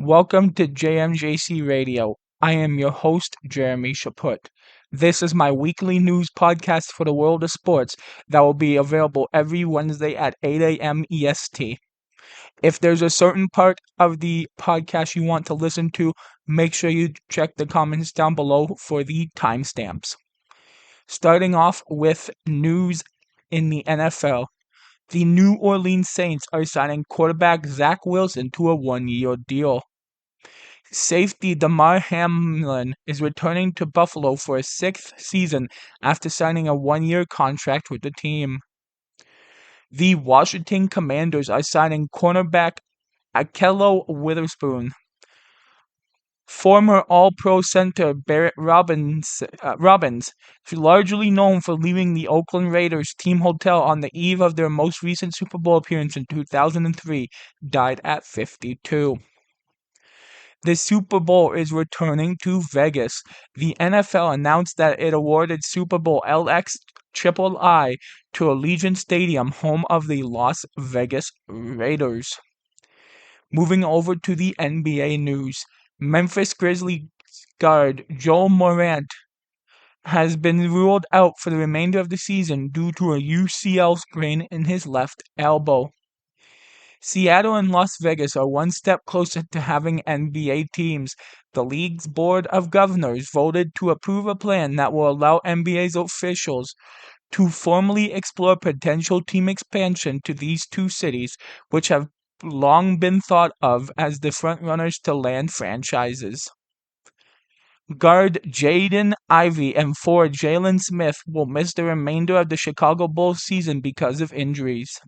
Welcome to JMJC Radio. I am your host, Jeremy Chaput. This is my weekly news podcast for the world of sports that will be available every Wednesday at 8 a.m. EST. If there's a certain part of the podcast you want to listen to, make sure you check the comments down below for the timestamps. Starting off with news in the NFL. The New Orleans Saints are signing quarterback Zach Wilson to a one-year deal. Safety Damar Hamlin is returning to Buffalo for a sixth season after signing a one-year contract with the team. The Washington Commanders are signing cornerback Akello Witherspoon. Former All-Pro center Barrett Robbins, largely known for leaving the Oakland Raiders team hotel on the eve of their most recent Super Bowl appearance in 2003, died at 52. The Super Bowl is returning to Vegas. The NFL announced that it awarded Super Bowl LXIII to Allegiant Stadium, home of the Las Vegas Raiders. Moving over to the NBA news. Memphis Grizzlies guard Joel Morant has been ruled out for the remainder of the season due to a UCL sprain in his left elbow. Seattle and Las Vegas are one step closer to having NBA teams. The league's Board of Governors voted to approve a plan that will allow NBA's officials to formally explore potential team expansion to these two cities, which have long been thought of as the frontrunners to land franchises. Guard Jaden Ivey and forward Jalen Smith will miss the remainder of the Chicago Bulls season because of injuries.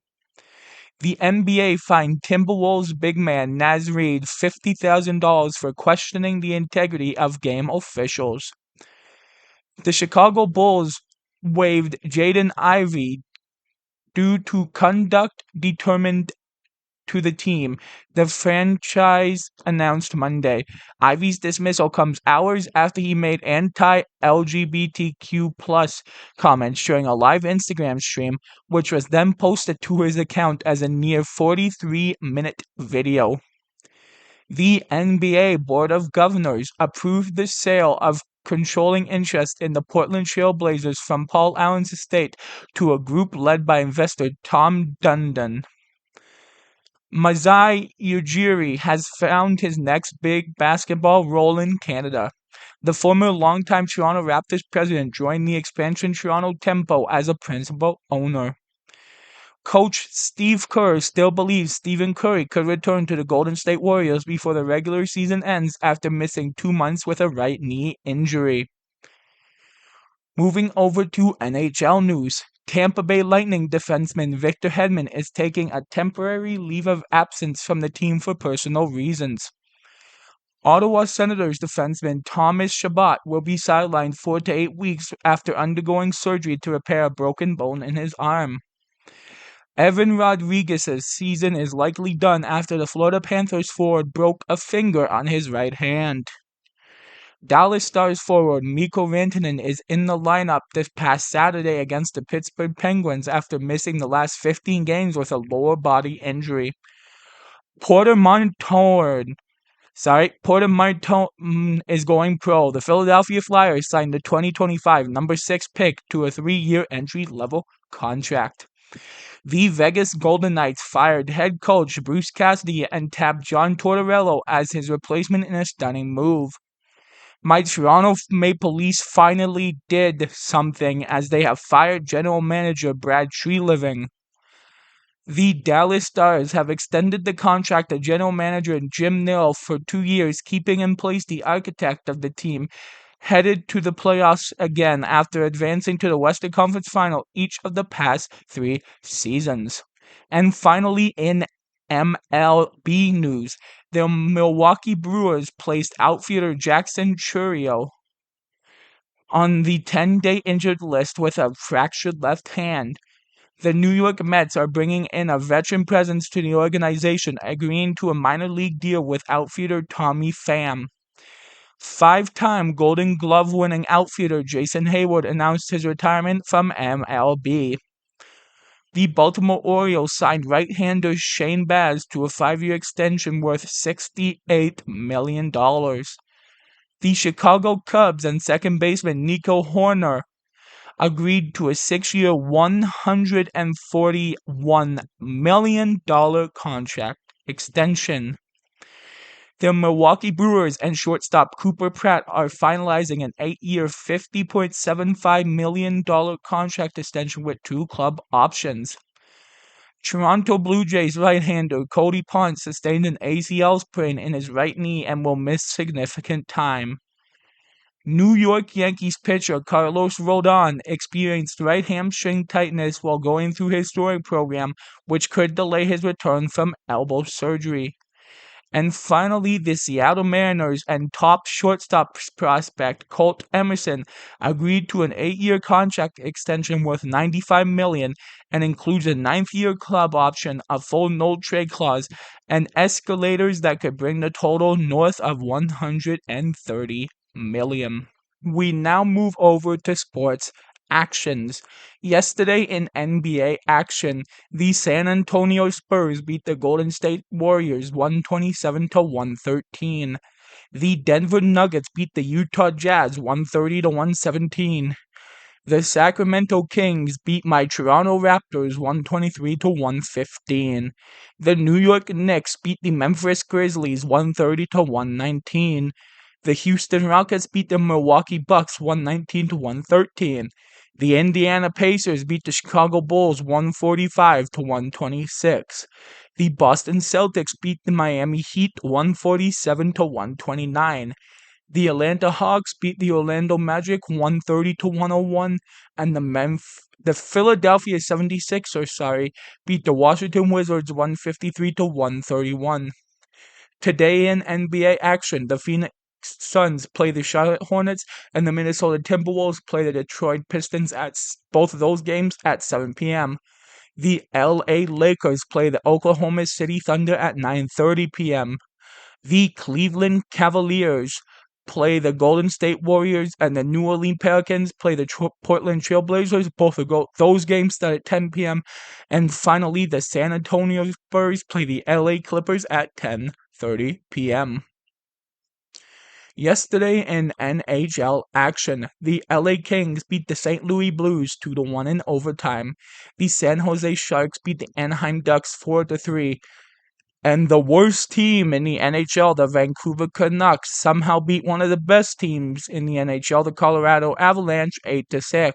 The NBA fined Timberwolves big man Naz Reid $50,000 for questioning the integrity of game officials. The Chicago Bulls waived Jaden Ivey due to conduct determined to the team, the franchise announced Monday. Ivey's dismissal comes hours after he made anti-LGBTQ+ comments during a live Instagram stream, which was then posted to his account as a near 43-minute video. The NBA Board of Governors approved the sale of controlling interest in the Portland Trail Blazers from Paul Allen's estate to a group led by investor Tom Dundon. Masai Ujiri has found his next big basketball role in Canada. The former longtime Toronto Raptors president joined the expansion Toronto Tempo as a principal owner. Coach Steve Kerr still believes Stephen Curry could return to the Golden State Warriors before the regular season ends after missing 2 months with a right knee injury. Moving over to NHL news. Tampa Bay Lightning defenseman Victor Hedman is taking a temporary leave of absence from the team for personal reasons. Ottawa Senators defenseman Thomas Chabot will be sidelined 4 to 8 weeks after undergoing surgery to repair a broken bone in his arm. Evan Rodriguez's season is likely done after the Florida Panthers forward broke a finger on his right hand. Dallas Stars forward Mikko Rantanen is in the lineup this past Saturday against the Pittsburgh Penguins after missing the last 15 games with a lower body injury. Porter Martin is going pro. The Philadelphia Flyers signed the 2025 number 6 pick to a 3-year entry-level contract. The Vegas Golden Knights fired head coach Bruce Cassidy and tapped John Tortorella as his replacement in a stunning move. My Toronto Maple Leafs finally did something as they have fired general manager Brad Treliving. The Dallas Stars have extended the contract of general manager Jim Nill for 2 years, keeping in place the architect of the team, headed to the playoffs again after advancing to the Western Conference Final each of the past 3 seasons. And finally, in MLB news, the Milwaukee Brewers placed outfielder Jackson Chourio on the 10-day injured list with a fractured left hand. The New York Mets are bringing in a veteran presence to the organization, agreeing to a minor league deal with outfielder Tommy Pham. 5-time Golden Glove winning outfielder Jason Hayward announced his retirement from MLB. The Baltimore Orioles signed right-hander Shane Baz to a 5-year extension worth $68 million. The Chicago Cubs and second baseman Nico Horner agreed to a 6-year, $141 million contract extension. The Milwaukee Brewers and shortstop Cooper Pratt are finalizing an 8-year, $50.75 million contract extension with 2 club options. Toronto Blue Jays right-hander Cody Ponce sustained an ACL sprain in his right knee and will miss significant time. New York Yankees pitcher Carlos Rodon experienced right hamstring tightness while going through his steroid program, which could delay his return from elbow surgery. And finally, the Seattle Mariners and top shortstop prospect Colt Emerson agreed to an 8-year contract extension worth $95 million and includes a 9th-year club option, a full no-trade clause, and escalators that could bring the total north of $130 million. We now move over to sports actions. Yesterday in NBA action, the San Antonio Spurs beat the Golden State Warriors 127-113. The Denver Nuggets beat the Utah Jazz 130-117. The Sacramento Kings beat my Toronto Raptors 123-115. The New York Knicks beat the Memphis Grizzlies 130-119. The Houston Rockets beat the Milwaukee Bucks 119-113. The Indiana Pacers beat the Chicago Bulls 145-126. The Boston Celtics beat the Miami Heat 147-129. The Atlanta Hawks beat the Orlando Magic 130-101, and the Philadelphia 76ers, beat the Washington Wizards 153-131. Today in NBA action, the Phoenix Suns play the Charlotte Hornets, and the Minnesota Timberwolves play the Detroit Pistons at both of those games at 7 p.m. The LA Lakers play the Oklahoma City Thunder at 9:30 p.m. The Cleveland Cavaliers play the Golden State Warriors, and the New Orleans Pelicans play the Portland Trailblazers. Both of those games start at 10 p.m. And finally, the San Antonio Spurs play the LA Clippers at 10:30 p.m. Yesterday in NHL action, the LA Kings beat the St. Louis Blues 2-1 in overtime. The San Jose Sharks beat the Anaheim Ducks 4-3. And the worst team in the NHL, the Vancouver Canucks, somehow beat one of the best teams in the NHL, the Colorado Avalanche, 8-6.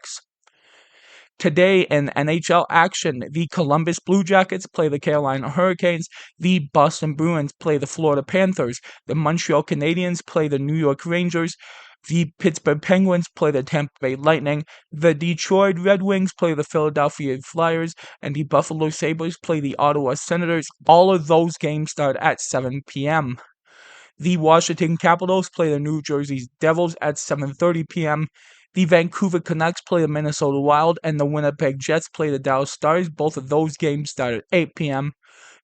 Today in NHL action, the Columbus Blue Jackets play the Carolina Hurricanes, the Boston Bruins play the Florida Panthers, the Montreal Canadiens play the New York Rangers, the Pittsburgh Penguins play the Tampa Bay Lightning, the Detroit Red Wings play the Philadelphia Flyers, and the Buffalo Sabres play the Ottawa Senators. All of those games start at 7 p.m. The Washington Capitals play the New Jersey Devils at 7:30 p.m. The Vancouver Canucks play the Minnesota Wild, and the Winnipeg Jets play the Dallas Stars. Both of those games start at 8 p.m.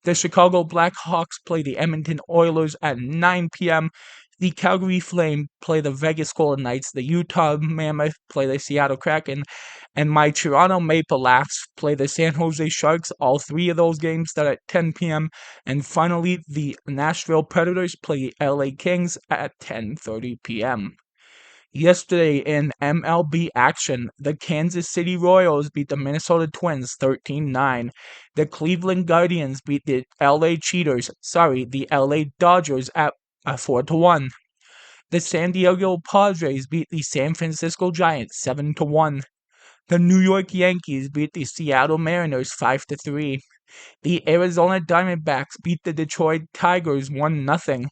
The Chicago Blackhawks play the Edmonton Oilers at 9 p.m. The Calgary Flames play the Vegas Golden Knights. The Utah Mammoth play the Seattle Kraken. And my Toronto Maple Leafs play the San Jose Sharks. All 3 of those games start at 10 p.m. And finally, the Nashville Predators play the LA Kings at 10:30 p.m. Yesterday in MLB action, the Kansas City Royals beat the Minnesota Twins 13-9. The Cleveland Guardians beat the LA Dodgers at 4-1. The San Diego Padres beat the San Francisco Giants 7-1. The New York Yankees beat the Seattle Mariners 5-3. The Arizona Diamondbacks beat the Detroit Tigers 1-0.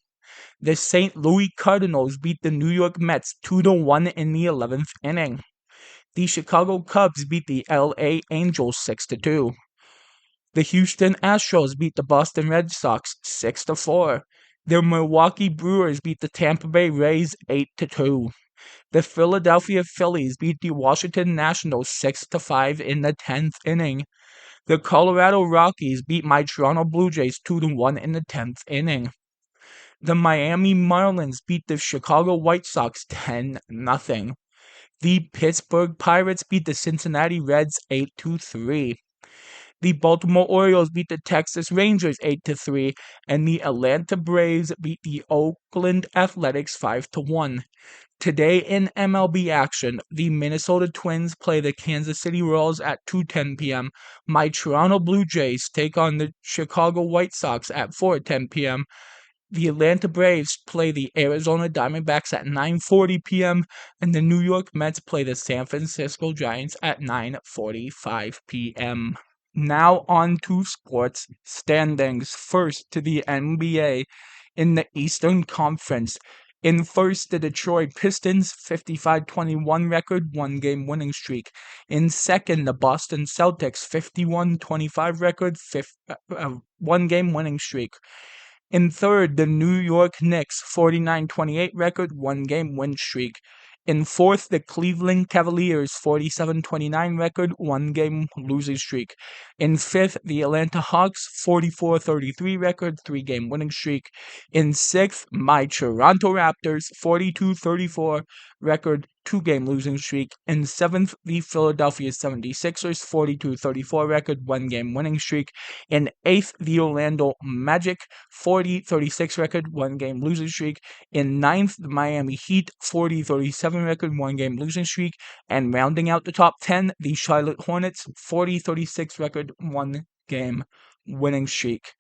The St. Louis Cardinals beat the New York Mets 2-1 in the 11th inning. The Chicago Cubs beat the LA Angels 6-2. The Houston Astros beat the Boston Red Sox 6-4. The Milwaukee Brewers beat the Tampa Bay Rays 8-2. The Philadelphia Phillies beat the Washington Nationals 6-5 in the 10th inning. The Colorado Rockies beat my Toronto Blue Jays 2-1 in the 10th inning. The Miami Marlins beat the Chicago White Sox 10-0. The Pittsburgh Pirates beat the Cincinnati Reds 8-3. The Baltimore Orioles beat the Texas Rangers 8-3, and the Atlanta Braves beat the Oakland Athletics 5-1. Today in MLB action, the Minnesota Twins play the Kansas City Royals at 2:10 p.m. My Toronto Blue Jays take on the Chicago White Sox at 4:10 p.m. The Atlanta Braves play the Arizona Diamondbacks at 9:40 p.m. and the New York Mets play the San Francisco Giants at 9:45 p.m. Now on to sports standings. First to the NBA in the Eastern Conference. In first, the Detroit Pistons, 55-21 record, one-game winning streak. In second, the Boston Celtics, 51-25 record, one-game winning streak. In third, the New York Knicks, 49-28 record, one-game win streak. In fourth, the Cleveland Cavaliers, 47-29 record, one-game losing streak. In fifth, the Atlanta Hawks, 44-33 record, three-game winning streak. In sixth, my Toronto Raptors, 42-34 record, two-game losing streak. In seventh, the Philadelphia 76ers, 42-34 record, one-game winning streak. In eighth, the Orlando Magic, 40-36 record, one-game losing streak. In ninth, the Miami Heat, 40-37 record, one-game losing streak. And rounding out the top 10, the Charlotte Hornets, 40-36 record, one-game winning streak.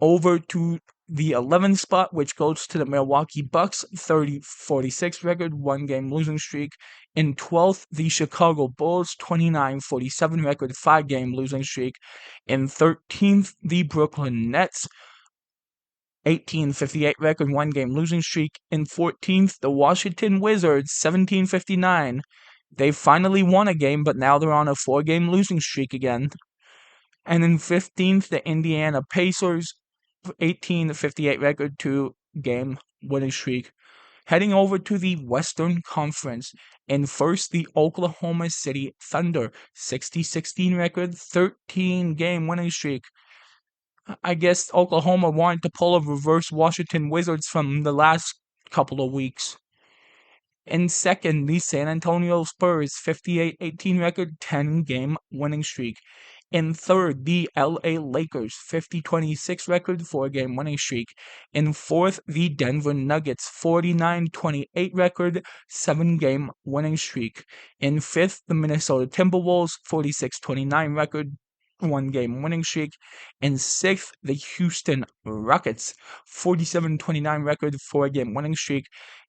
Over to the 11th spot, which goes to the Milwaukee Bucks, 30-46 record, one-game losing streak. In 12th, the Chicago Bulls, 29-47 record, five-game losing streak. In 13th, the Brooklyn Nets, 18-58 record, one-game losing streak. In 14th, the Washington Wizards, 17-59. They finally won a game, but now they're on a four-game losing streak again. And in 15th, the Indiana Pacers, 18-58 record, two-game winning streak. Heading over to the Western Conference. In first, the Oklahoma City Thunder, 60-16 record, 13-game winning streak. I guess Oklahoma wanted to pull a reverse Washington Wizards from the last couple of weeks. In second, the San Antonio Spurs, 58-18 record, 10-game winning streak. In third, the LA Lakers, 50-26 record, four-game winning streak. In fourth, the Denver Nuggets, 49-28 record, seven-game winning streak. In fifth, the Minnesota Timberwolves, 46-29 record, one-game winning streak. In sixth, the Houston Rockets, 47-29 record, four-game winning streak.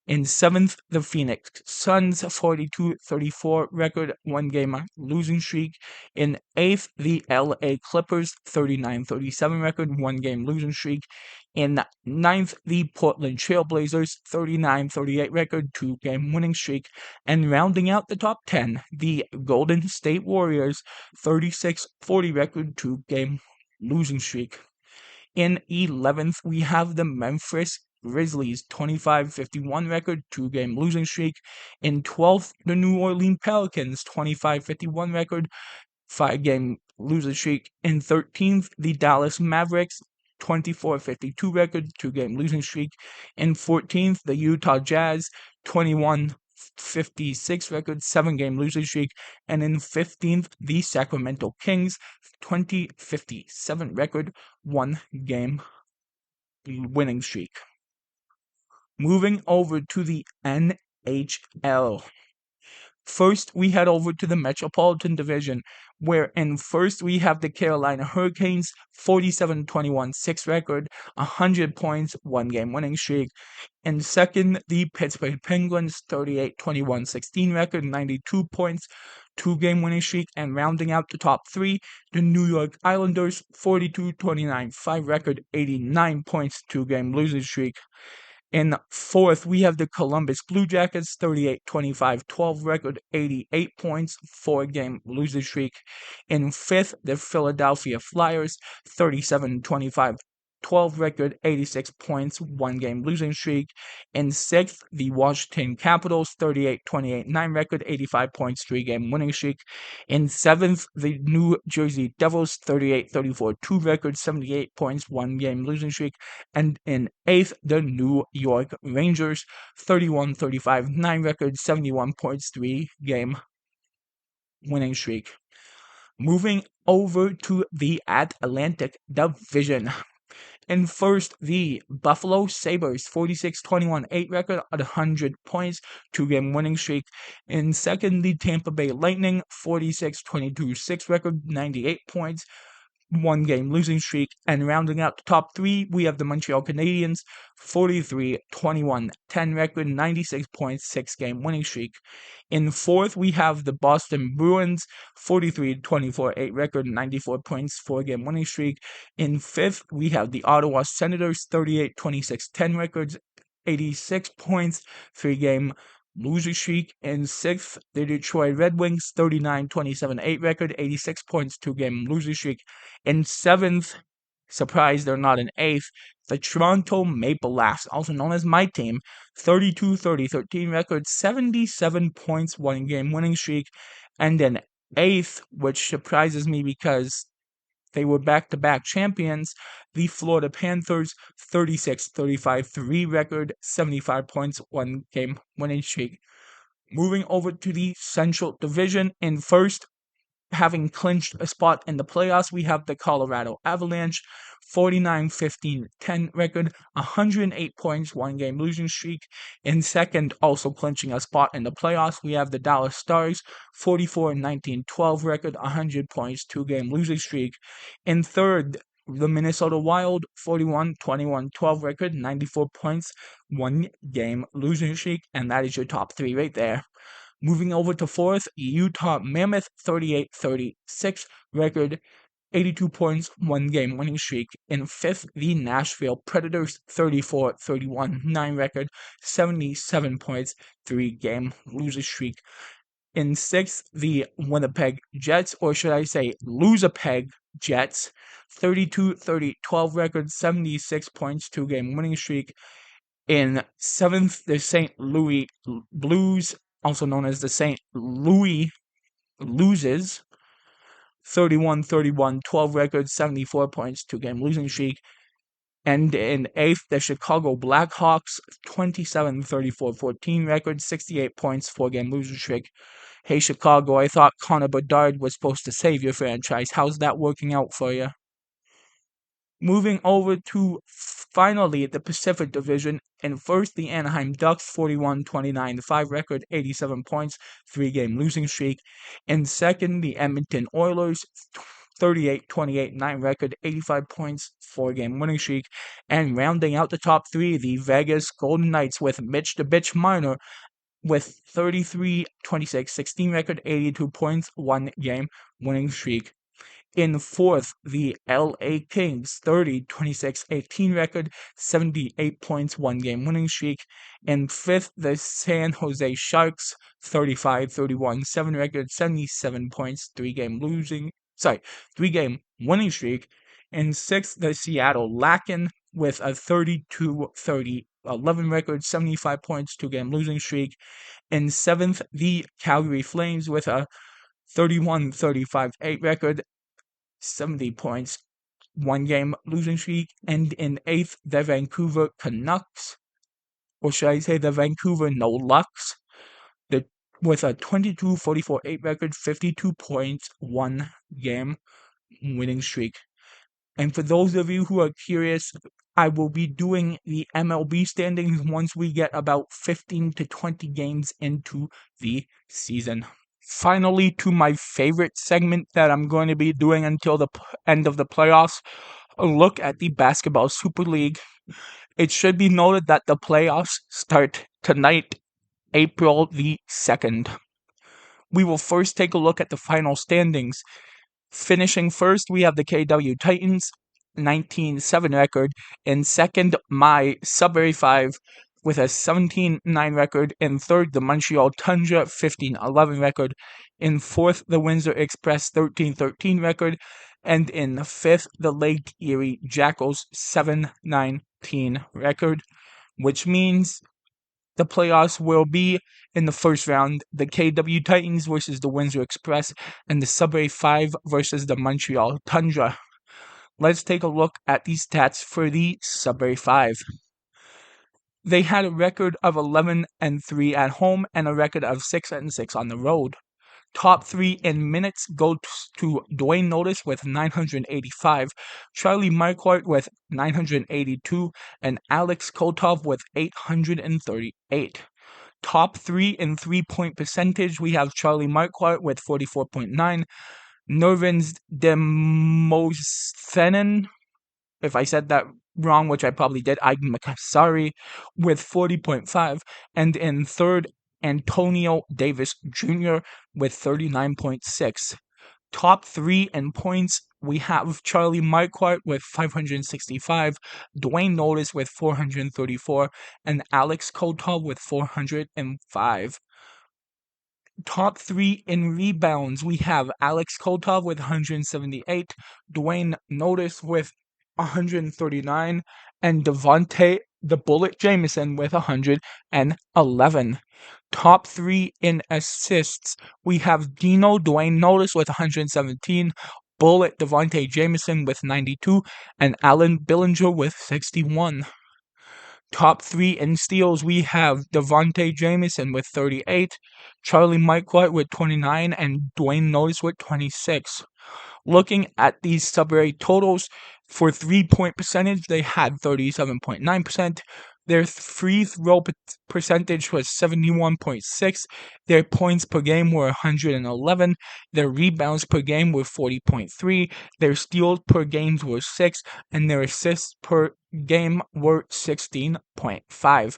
In seventh, the Phoenix Suns, 42-34 record, one-game losing streak. In eighth, the LA Clippers, 39-37 record, one-game losing streak. In ninth, the Portland Trailblazers, 39-38 record, two-game winning streak. And rounding out the top 10, the Golden State Warriors, 36-40 record, two-game losing streak. In 11th, we have the Memphis Grizzlies, 25-51 record, two-game losing streak. In 12th, the New Orleans Pelicans, 25-51 record, five-game losing streak. In 13th, the Dallas Mavericks, 24-52 record, two-game losing streak. In 14th, the Utah Jazz, 21-56 record, seven-game losing streak. And in 15th, the Sacramento Kings, 20-57 record, one-game winning streak. Moving over to the NHL. First, we head over to the Metropolitan Division, where in first we have the Carolina Hurricanes, 47-21 6 record, 100 points, one-game winning streak. In second, the Pittsburgh Penguins, 38-21 16 record, 92 points, two-game winning streak. And rounding out the top three, the New York Islanders, 42-29 5 record, 89 points, two-game losing streak. In fourth, we have the Columbus Blue Jackets, 38-25 12 record, 88 points, four-game losing streak. In fifth, the Philadelphia Flyers, 37-25 12 record, 86 points, one-game losing streak. In sixth, the Washington Capitals, 38-28 9 record, 85 points, three-game winning streak. In seventh, the New Jersey Devils, 38-34 2 record, 78 points, one-game losing streak. And in eighth, the New York Rangers, 31-35 9 record, 71 points, three-game winning streak. Moving over to the Atlantic Division. In first, the Buffalo Sabres, 46-21, 8 record at 100 points, 2-game winning streak. In second, the Tampa Bay Lightning, 46-22, 6 record, 98 points, 1-game losing streak. And rounding out the top three, we have the Montreal Canadiens, 43-21, 10 record, 96 points, 6-game winning streak. In fourth, we have the Boston Bruins, 43-24, 8 record, 94 points, 4-game winning streak. In fifth, we have the Ottawa Senators, 38-26, 10 records, 86 points, 3-game losing streak. In sixth, the Detroit Red Wings, 39-27, 8 record, 86 points, 2-game losing streak. In seventh, surprised they're not in eighth, the Toronto Maple Leafs, also known as my team, 32-30, 13 record, 77 points, 1-game winning streak. And in eighth, which surprises me because they were back-to-back champions, the Florida Panthers, 36-35, 3 record, 75 points, 1-game winning streak. Moving over to the Central Division, in first, having clinched a spot in the playoffs, we have the Colorado Avalanche, 49-15, 10 record, 108 points, 1-game losing streak. In second, also clinching a spot in the playoffs, we have the Dallas Stars, 44-19, 12 record, 100 points, 2-game losing streak. In third, the Minnesota Wild, 41-21, 12 record, 94 points, 1-game losing streak, and that is your top three right there. Moving over to fourth, Utah Mammoth, 38-36 record, 82 points, 1-game winning streak. In fifth, the Nashville Predators, 34-31, 9 record, 77 points, 3-game losing streak. In sixth, the Winnipeg Jets, or should I say Losapeg Jets, 32-30, 12 record, 76 points, 2-game winning streak. In seventh, the St. Louis Blues, also known as the St. Louis Loses, 31-31, 12 records, 74 points, 2-game losing streak. And in eighth, the Chicago Blackhawks, 27-34, 14 records, 68 points, 4-game losing streak. Hey, Chicago, I thought Connor Bedard was supposed to save your franchise. How's that working out for you? Moving over to finally the Pacific Division. In first, the Anaheim Ducks, 41-29, 5 record, 87 points, 3-game losing streak. In second, the Edmonton Oilers, 38-28, 9 record, 85 points, 4-game winning streak. And rounding out the top three, the Vegas Golden Knights with Mitch the Bitch Marner with 33-26, 16 record, 82 points, 1-game winning streak. In fourth, the LA Kings, 30-26, 18 record, 78 points, 1-game winning streak. In fifth, the San Jose Sharks, 35-31, 7 record, 77 points, 3-game winning streak. In sixth, the Seattle Kraken with a 32-30, 11 record, 75 points, 2-game losing streak. In seventh, the Calgary Flames with a 31-35, 8 record, 70 points, 1-game losing streak. And in eighth, the Vancouver Canucks, or should I say the Vancouver No Lucks, with a 22-44, 8 record, 52 points, 1-game winning streak. And for those of you who are curious, I will be doing the MLB standings once we get about 15 to 20 games into the season. Finally, to my favorite segment that I'm going to be doing until the end of the playoffs, a look at the Basketball Super League. It should be noted that the playoffs start tonight, April the 2nd. We will first take a look at the final standings. Finishing first, we have the KW Titans, 19-7 record. In second, my Sudbury 5 with a 17-9 record. In third, the Montreal Tundra, 15-11 record. In fourth, the Windsor Express, 13-13 record. And in fifth, the Lake Erie Jackals, 7-19 record, which means the playoffs will be in the first round, the KW Titans versus the Windsor Express, and the Sudbury 5 versus the Montreal Tundra. Let's take a look at the stats for the Sudbury 5. They had a record of 11-3 at home and a record of 6-6 on the road. Top 3 in minutes go to Dwayne Notice with 985, Charlie Marquardt with 982, and Alex Kotov with 838. Top 3 in 3-point percentage, we have Charlie Marquardt with 44.9, Nervins Demosthenin, if I said that wrong, which I probably did, I'm sorry, with 40.5, and in third, Antonio Davis Jr. with 39.6. Top 3 in points, we have Charlie Marquardt with 565, Dwayne Notice with 434, and Alex Kotov with 405. Top 3 in rebounds, we have Alex Kotov with 178, Dwayne Notice with 139, and Devontae the Bullet Jameson with 111. Top 3 in assists, we have Dino Dwayne Notice with 117, Bullet Devontae Jameson with 92, and Alan Billinger with 61. Top 3 in steals, we have Devontae Jameson with 38, Charlie Marquardt with 29, and Dwayne Notice with 26. Looking at these Subway totals, for 3-point percentage, they had 37.9%. Their free throw percentage was 71.6. Their points per game were 111. Their rebounds per game were 40.3. Their steals per game were 6. And their assists per game were 16.5.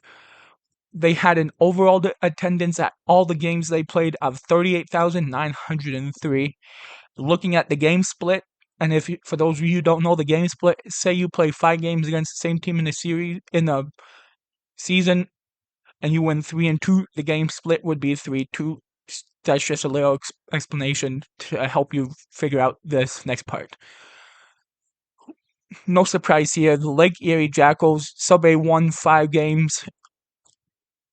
They had an overall attendance at all the games they played of 38,903. Looking at the game split, and for those of you who don't know the game split, say you play 5 games against the same team in a season, and you win 3-2, the game split would be 3-2. That's just a little explanation to help you figure out this next part. No surprise here, the Lake Erie Jackals, Subway won 5 games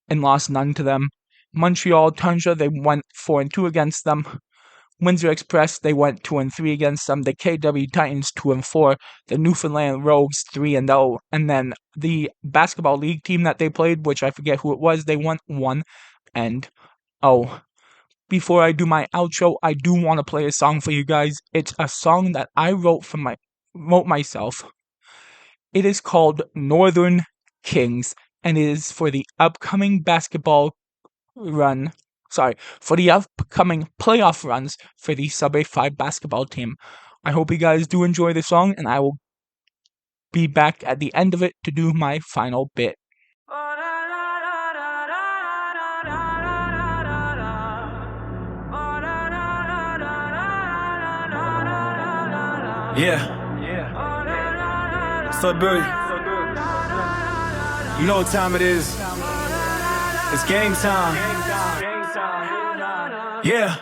and lost none to them. Montreal Tundra, they went 4-2 against them. Windsor Express, they went 2-3 against them. The KW Titans 2-4. The Newfoundland Rogues 3-0. And then the basketball league team that they played, which I forget who it was, they went 1-0. Before I do my outro, I do want to play a song for you guys. It's a song that I wrote myself. It is called Northern Kings, and it is for the upcoming for the upcoming playoff runs for the Subway 5 basketball team. I hope you guys do enjoy the song, and I will be back at the end of it to do my final bit. Yeah. Sudbury. You know what time it is. It's game time. Yeah.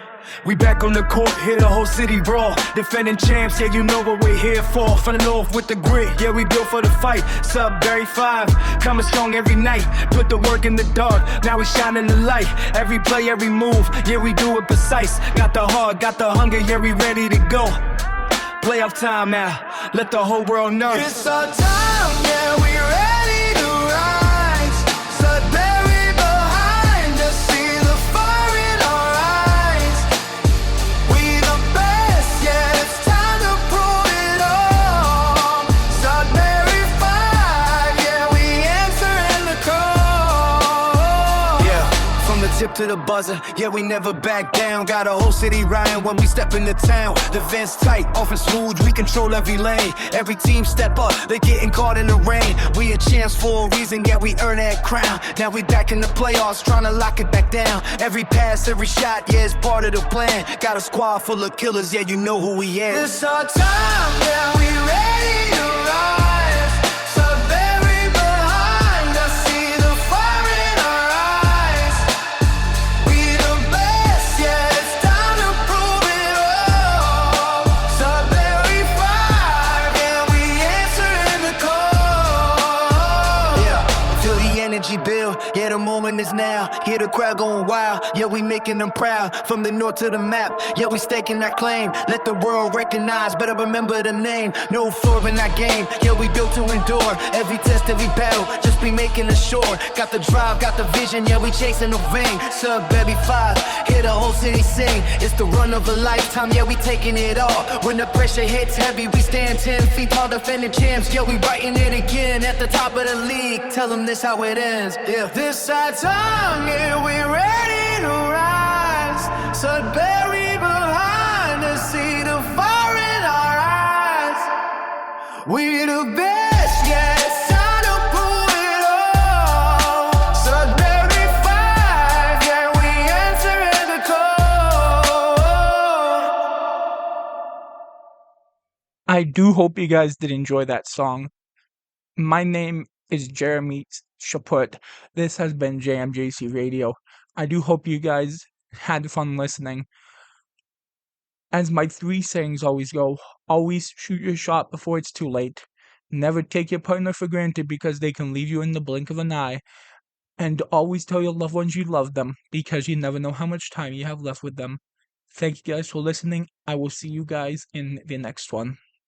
We back on the court, hear the whole city brawl. Defending champs, yeah, you know what we're here for. From the north with the grit, yeah, we built for the fight. Sudbury 5, coming strong every night. Put the work in the dark, now we shining the light. Every play, every move, yeah, we do it precise. Got the heart, got the hunger, yeah, we ready to go. Playoff time now, let the whole world know. It's our time, yeah, we ready to rise. Sudbury behind us, see the fire in our eyes. We the best, yeah, it's time to prove it all. Sudbury 5, yeah, we answering the call. Yeah, from the tip to the buzzer, yeah, we never back down. Got a whole city riding when we step into town. The vents tight, offense smooth, we control every lane. Every team step up, they getting caught in the rain. We a chance for a reason, yeah, we earn that crown. Now we back in the playoffs, trying to lock it back down. Every pass, every shot, yeah, it's part of the plan. Got a squad full of killers, yeah, you know who we is. It's our time, yeah, we ready to rise. Sudbury behind us, see the fire in our eyes. We the best, yeah, it's time to prove it all. Sudbury 5, yeah, we answering the call. Yeah, feel the energy build. Yeah, the moment is now. Hear the crowd going wild. Yeah, we making them proud. From the north to the map. Yeah, we staking our claim. Let the world recognize. Better remember the name. No floor in our game. Yeah, we built to endure. Every test, every battle. Just be making it sure. Got the drive, got the vision. Yeah, we chasing the ring. Sub baby 5. Hear the whole city sing. It's the run of a lifetime. Yeah, we taking it all. When the pressure hits heavy, we stand 10 feet tall, defending champs. Yeah, we writing it again at the top of the league. Tell them this how it ends. Yeah, this our time. Yeah, we ready to rise. So bury behind us, see the fire in our eyes. We the best, yeah. It's time to prove it all. Sudbury 5, yeah, we answering the call. I do hope you guys did enjoy that song. My name is Jeremy Chaput. This has been JMJC Radio. I do hope you guys had fun listening. As my 3 sayings always go, always shoot your shot before it's too late. Never take your partner for granted because they can leave you in the blink of an eye. And always tell your loved ones you love them because you never know how much time you have left with them. Thank you guys for listening. I will see you guys in the next one.